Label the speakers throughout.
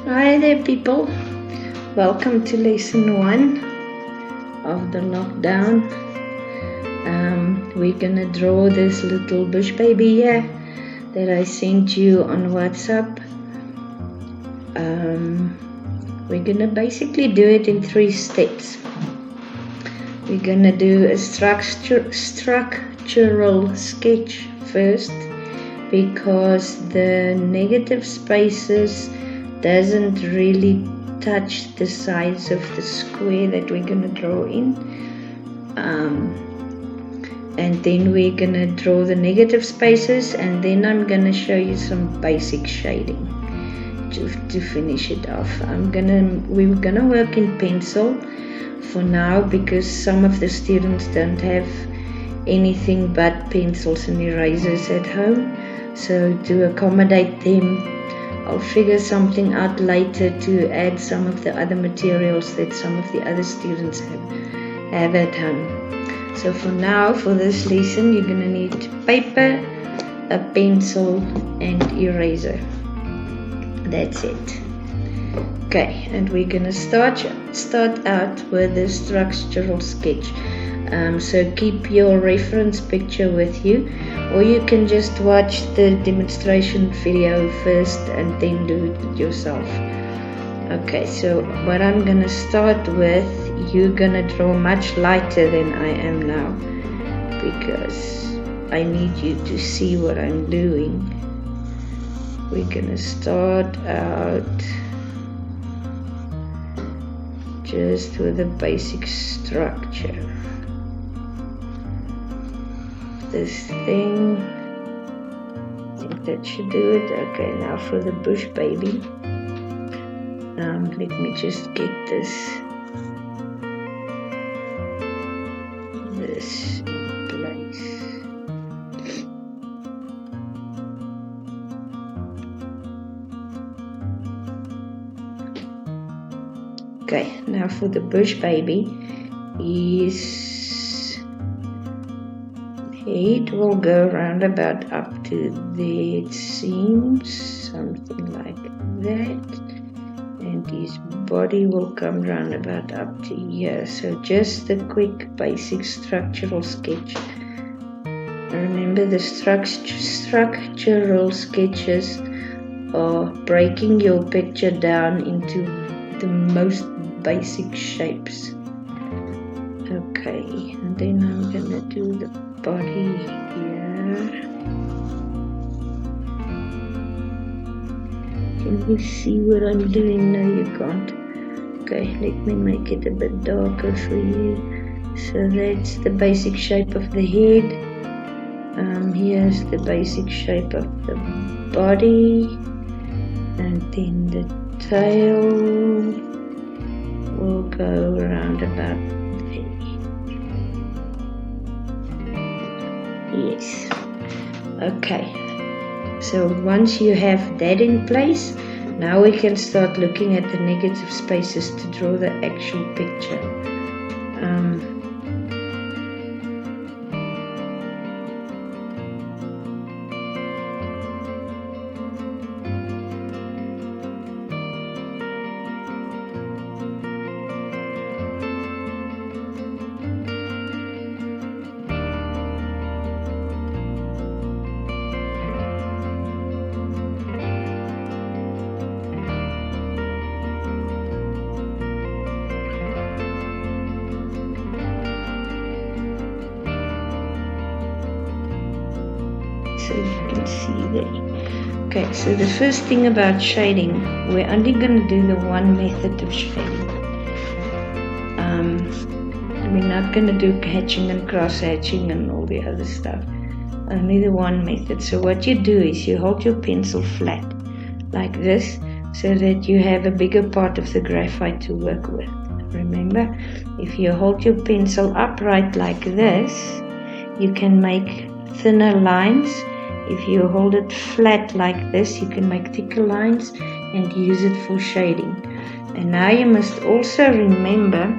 Speaker 1: Hi there, people. Welcome to lesson 1 of the lockdown. We're gonna draw this little bush baby here that I sent you on WhatsApp. We're gonna basically do it in 3 steps. We're gonna do a structural sketch first, because the negative spaces doesn't really touch the sides of the square that we're going to draw in, and then we're going to draw the negative spaces, and then I'm going to show you some basic shading to finish it off. We're going to work in pencil for now, because some of the students don't have anything but pencils and erasers at home. So to accommodate them, I'll figure something out later to add some of the other materials that some of the other students have at home. So for now, for this lesson, you're going to need paper, a pencil and eraser. That's it. Okay, and we're going to start out with the structural sketch. So keep your reference picture with you, or you can just watch the demonstration video first and then do it yourself. Okay, so what I'm gonna start with, you're gonna draw much lighter than I am now, because I need you to see what I'm doing. We're gonna start out just with a basic structure. This thing, I think that should do it. Okay, now for the bush baby, let me just get this in place. Okay, now for the bush baby, it will go round about up to there, it seems, something like that, and his body will come round about up to here. So just a quick basic structural sketch. Remember, the structural sketches are breaking your picture down into the most basic shapes. Okay, and then I'm gonna do the body here. Can you see what I'm doing? No, you can't. Okay, let me make it a bit darker for you. So that's the basic shape of the head. Here's the basic shape of the body, and then the tail will go around about there. Yes. Okay. So once you have that in place, now we can start looking at the negative spaces to draw the actual picture. So you can see there. Okay, so the first thing about shading, we're only going to do the one method of shading. We're not going to do hatching and cross hatching and all the other stuff. Only the one method. So what you do is you hold your pencil flat like this, so that you have a bigger part of the graphite to work with. Remember, if you hold your pencil upright like this, you can make thinner lines. If you hold it flat like this, you can make thicker lines and use it for shading. And now you must also remember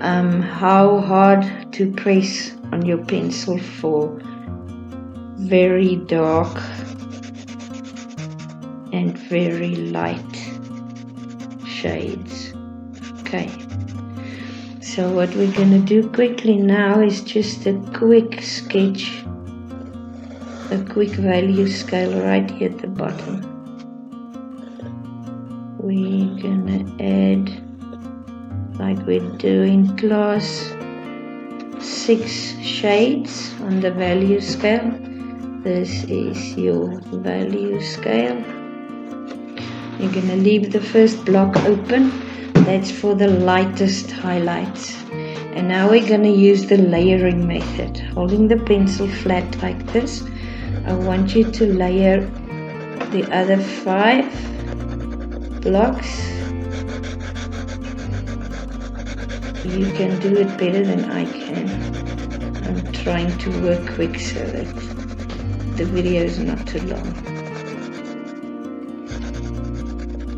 Speaker 1: how hard to press on your pencil for very dark and very light shades. Okay, so what we're going to do quickly now is just a quick sketch, a quick value scale right here at the bottom. We're going to add, like we do in class, 6 shades on the value scale. This is your value scale. You're going to leave the first block open. That's for the lightest highlights. And now we're going to use the layering method. Holding the pencil flat like this, I want you to layer the other 5 blocks. You can do it better than I can. I'm trying to work quick so that the video is not too long.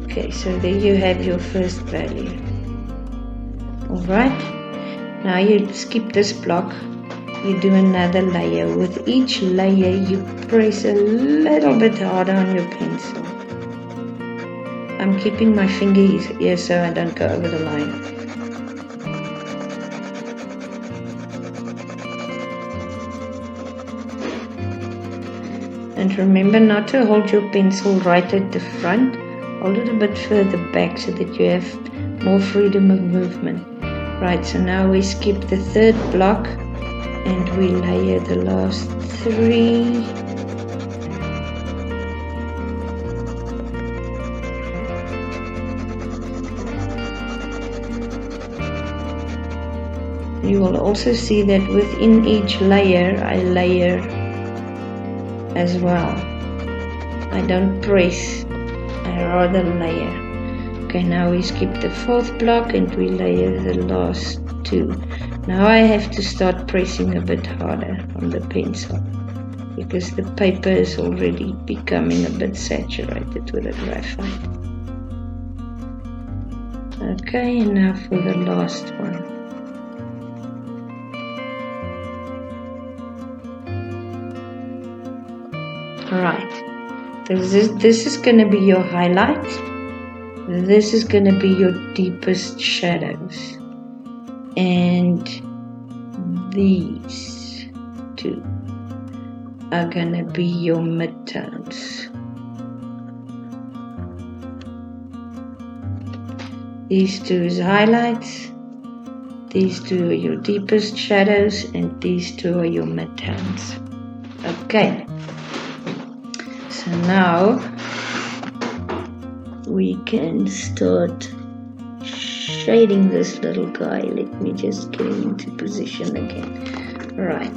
Speaker 1: Okay, so there you have your first value. Alright, now you skip this block, you do another layer. With each layer you press a little bit harder on your pencil. I'm keeping my finger here so I don't go over the line. And remember not to hold your pencil right at the front. Hold it a bit further back so that you have more freedom of movement. Right, so now we skip the 3rd block and we layer the last 3. You will also see that within each layer I layer as well. I don't press, I rather layer. Okay, now we skip the 4th block and we layer the last 2. Now I have to start pressing a bit harder on the pencil because the paper is already becoming a bit saturated with the graphite. Okay, and now for the last one. Alright, this is going to be your highlight. This is going to be your deepest shadows. And these 2 are going to be your midtones. These 2 is highlights. These 2 are your deepest shadows. And these 2 are your midtones. Okay. So now we can start shading this little guy. Let me just get him into position again. Right.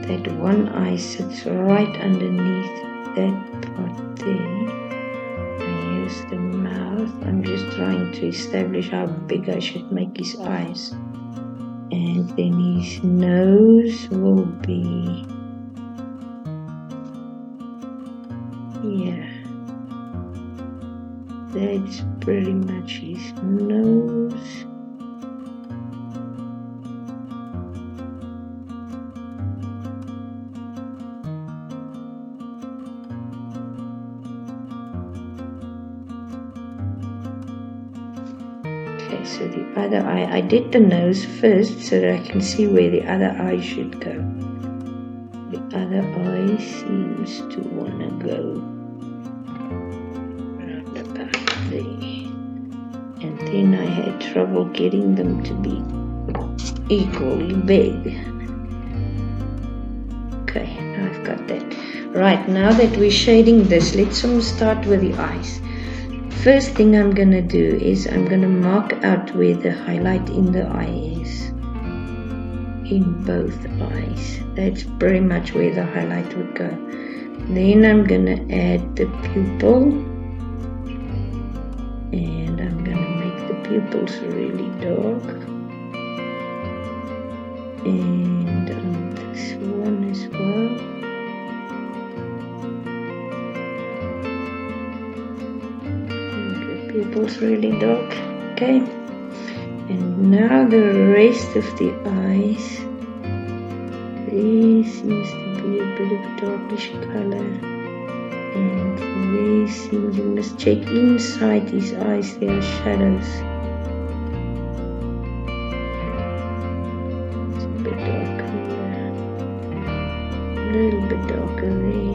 Speaker 1: that one eye sits right underneath that part there. Here's the mouth. I'm just trying to establish how big I should make his eyes. And then his nose will be here. That's pretty much his nose. Okay, so the other eye, I did the nose first so that I can see where the other eye should go. The other eye seems to want to go around about there. And then I had trouble getting them to be equally big. Okay, now I've got that. Right, now that we're shading this, let's start with the eyes. First thing I'm going to do is I'm going to mark out where the highlight in the eye is. In both eyes. That's pretty much where the highlight would go. Then I'm going to add the pupil. And I'm going to make the pupils really dark. And on this one as well. Pupils really dark. Okay, and now the rest of the eyes, there seems to be a bit of darkish color, and there seems, you must check inside his eyes, there are shadows. It's a bit darker here, a little bit darker there.